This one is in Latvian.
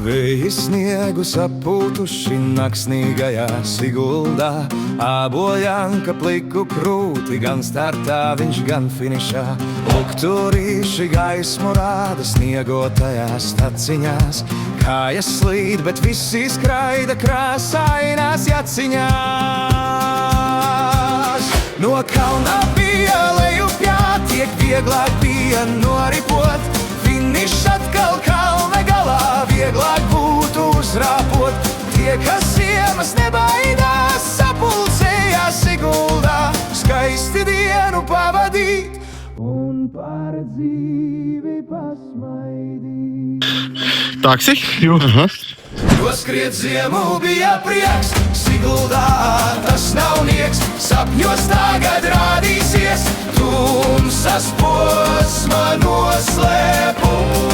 Vēji sniegu sapūtuši naksnīgajā Siguldā, Āboļanka pliku krūti, gan startā viņš, gan finišā. Lukturīši gaismu rāda sniegotajās staciņās, kājas slīd, bet visi skraida krāsainās jaciņās. No kalna bija lejupjā, tiek vieglāk bija noripot, finišs atkal kalna galā, vieglāk būtu uzrāpot. Tie, kas ziemas nebaidās, sapulcējās Siguldā, skaisti dienu pavadīt un par dzīvi pasmaidīt. Taksi? Jo skriet ziemu bija prieks, Siguldā tas nav nieks, sapņos tagad rādīsies tumsas posma noslēpums.